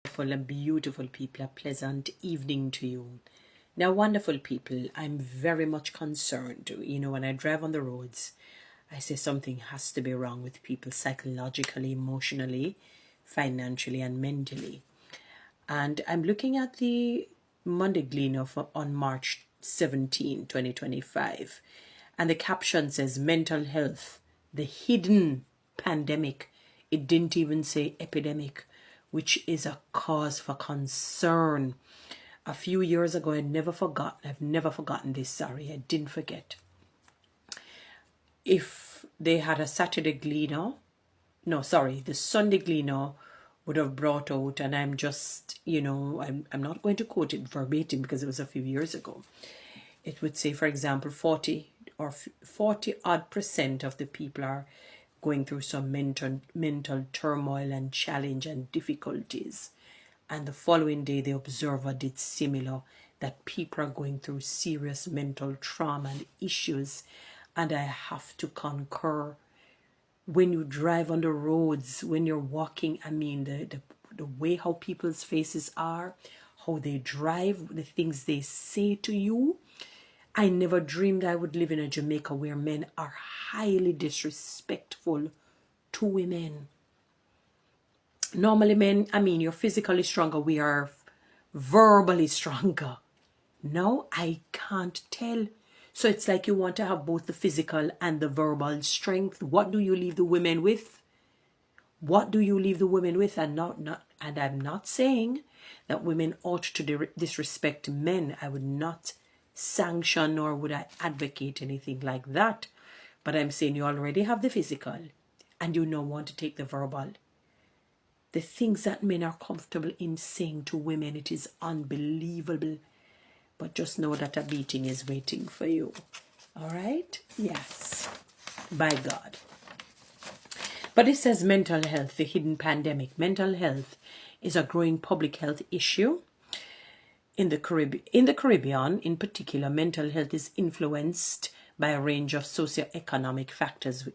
Wonderful and beautiful people, a pleasant evening to you. Now, wonderful people, I'm very much concerned. When I drive on the roads, I say something has to be wrong with people psychologically, emotionally, financially, and mentally. And I'm looking at the Monday Gleaner on March 17, 2025. And the caption says mental health, the hidden pandemic. It didn't even say epidemic, which is a cause for concern. A few years ago, I've never forgotten this, sorry, I didn't forget. If they had a Saturday Gleaner, no, sorry, the Sunday Gleaner would have brought out, and I'm not going to quote it verbatim because it was a few years ago. It would say, for example, 40 odd percent of the people are going through some mental turmoil and challenge and difficulties. And the following day, the Observer did similar, that people are going through serious mental trauma and issues. And I have to concur. When you drive on the roads, when you're walking, the way how people's faces are, how they drive, the things they say to you. I never dreamed I would live in a Jamaica where men are highly disrespectful to women. Normally men, you're physically stronger, we are verbally stronger. No, I can't tell. So it's like you want to have both the physical and the verbal strength. What do you leave the women with? What do you leave the women with? And I'm not saying that women ought to disrespect men. I would not sanction nor would I advocate anything like that. But I'm saying you already have the physical and you now want to take the verbal. The things that men are comfortable in saying to women, it is unbelievable. But just know that a beating is waiting for you. All right? Yes. By God. But it says mental health, the hidden pandemic. Mental health is a growing public health issue. In the Caribbean, in particular, mental health is influenced by a range of socioeconomic factors,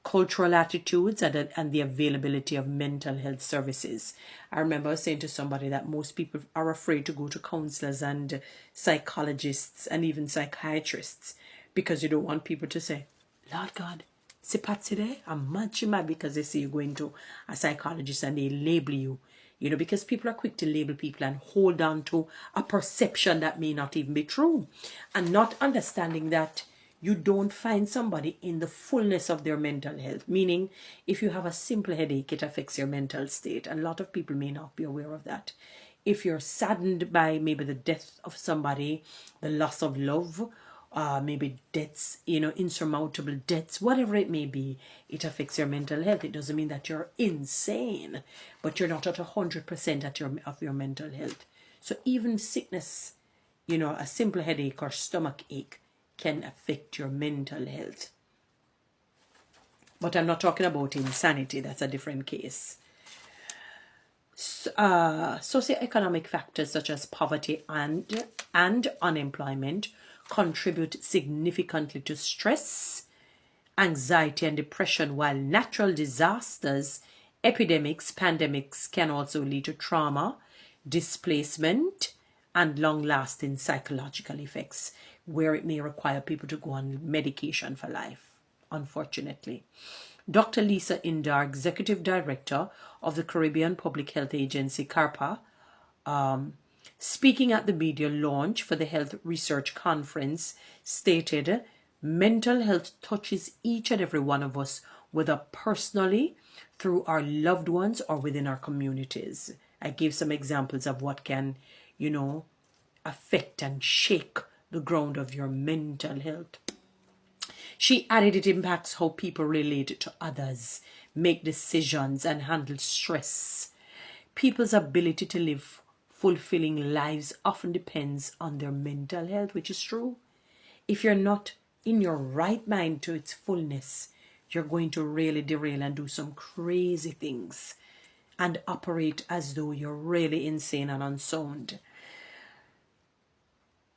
cultural attitudes and the availability of mental health services. I remember saying to somebody that most people are afraid to go to counselors and psychologists and even psychiatrists because you don't want people to say, Lord God, see Patsy there? I'm mad because they see you going to a psychologist and they label you. Because people are quick to label people and hold on to a perception that may not even be true. And not understanding that you don't find somebody in the fullness of their mental health. Meaning, if you have a simple headache, it affects your mental state. And a lot of people may not be aware of that. If you're saddened by maybe the death of somebody, the loss of love, maybe debts, insurmountable debts, whatever it may be, it affects your mental health. It doesn't mean that you're insane, but you're not at 100% of your mental health. So even sickness, a simple headache or stomach ache can affect your mental health. But I'm not talking about insanity. That's a different case. Socioeconomic factors such as poverty and unemployment contribute significantly to stress, anxiety, and depression, while natural disasters, epidemics, pandemics can also lead to trauma, displacement, and long-lasting psychological effects, where it may require people to go on medication for life, unfortunately. Dr. Lisa Indar, Executive Director of the Caribbean Public Health Agency, CARPA, speaking at the media launch for the Health Research Conference, stated, mental health touches each and every one of us, whether personally, through our loved ones, or within our communities. I gave some examples of what can, affect and shake the ground of your mental health. She added it impacts how people relate to others, make decisions, and handle stress. People's ability to live fulfilling lives often depends on their mental health, which is true. If you're not in your right mind to its fullness, you're going to really derail and do some crazy things and operate as though you're really insane and unsound.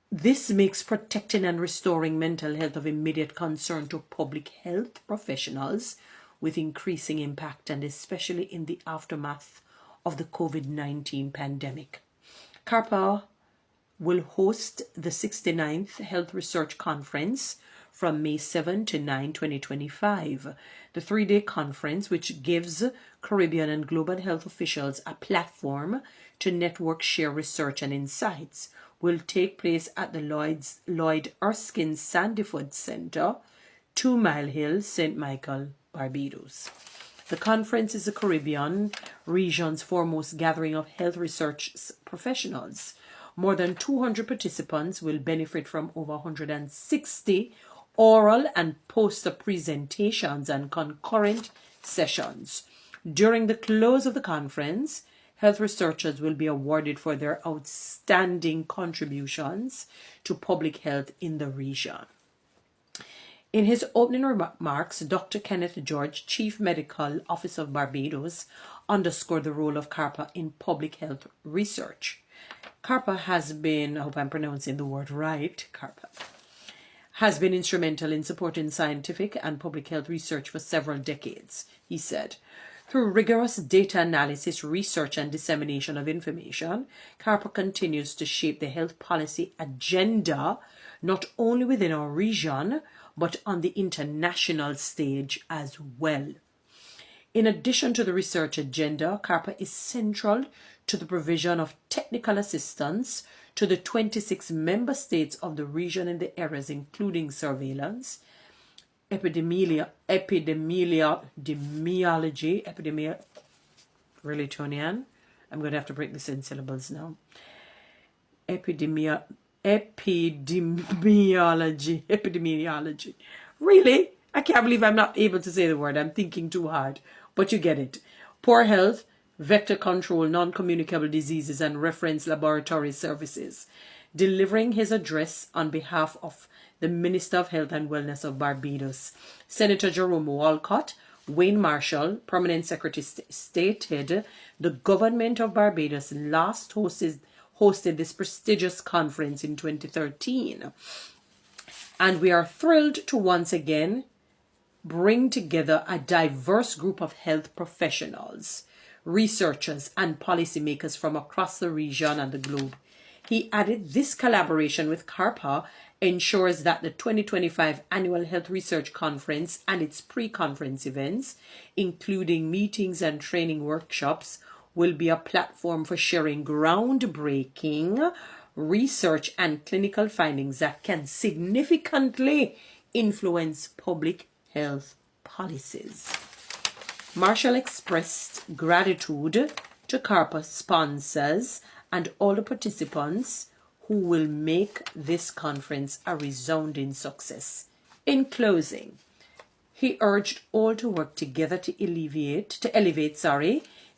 This makes protecting and restoring mental health of immediate concern to public health professionals with increasing impact, and especially in the aftermath of the COVID-19 pandemic. CARPA will host the 69th Health Research Conference from May 7 to 9, 2025. The three-day conference, which gives Caribbean and global health officials a platform to network, share research and insights, will take place at the Lloyd Erskine Sandyford Center, 2 Mile Hill, St. Michael, Barbados. The conference is the Caribbean region's foremost gathering of health research professionals. More than 200 participants will benefit from over 160 oral and poster presentations and concurrent sessions. During the close of the conference, health researchers will be awarded for their outstanding contributions to public health in the region. In his opening remarks, Dr. Kenneth George, Chief Medical Officer of Barbados, underscored the role of CARPA in public health research. CARPA has been, I hope I'm pronouncing the word right, CARPA, has been instrumental in supporting scientific and public health research for several decades, he said. Through rigorous data analysis, research and dissemination of information, CARPA continues to shape the health policy agenda not only within our region, but on the international stage as well. In addition to the research agenda, CARPA is central to the provision of technical assistance to the 26 member states of the region in the areas including surveillance, epidemiology, really, Toni-Ann? I'm going to have to break this in syllables now. Epidemiology. Really? I can't believe I'm not able to say the word. I'm thinking too hard. But you get it. Poor health, vector control, non-communicable diseases, and reference laboratory services. Delivering his address on behalf of the Minister of Health and Wellness of Barbados, Senator Jerome Walcott, Wayne Marshall, Permanent Secretary, stated the government of Barbados last hosted this prestigious conference in 2013. And we are thrilled to once again bring together a diverse group of health professionals, researchers, and policymakers from across the region and the globe. He added this collaboration with CARPA ensures that the 2025 Annual Health Research Conference and its pre-conference events, including meetings and training workshops, will be a platform for sharing groundbreaking research and clinical findings that can significantly influence public health policies. Marshall expressed gratitude to CARPA sponsors and all the participants who will make this conference a resounding success. In closing, he urged all to work together to elevate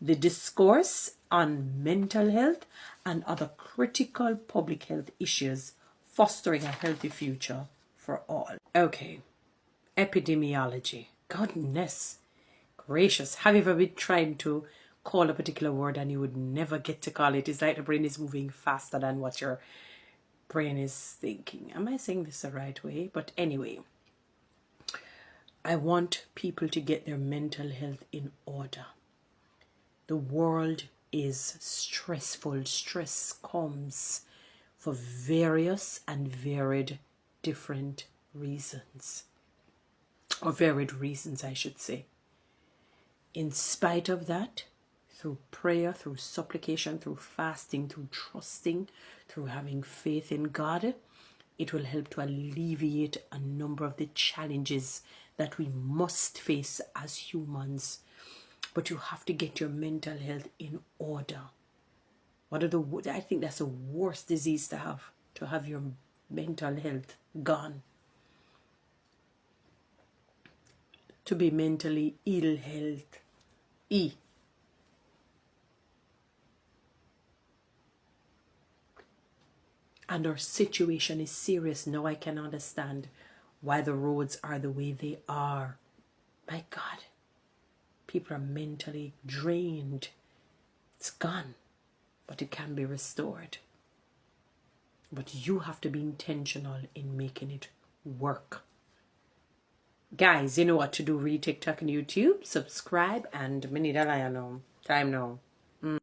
the discourse on mental health and other critical public health issues, fostering a healthy future for all. Okay, epidemiology. Goodness gracious. Have you ever been trying to call a particular word and you would never get to call it? It's like the brain is moving faster than what your brain is thinking. Am I saying this the right way? But anyway, I want people to get their mental health in order. The world is stressful. Stress comes for various and varied different reasons. Or varied reasons, I should say. In spite of that, through prayer, through supplication, through fasting, through trusting, through having faith in God, it will help to alleviate a number of the challenges that we must face as humans. But you have to get your mental health in order. I think that's the worst disease to have your mental health gone. To be mentally ill health. And our situation is serious. Now I can understand why the roads are the way they are. My God, people are mentally drained. It's gone, but it can be restored. But you have to be intentional in making it work. Guys, you know what to do. Read TikTok and YouTube. Subscribe, and we need a lion now. Time now.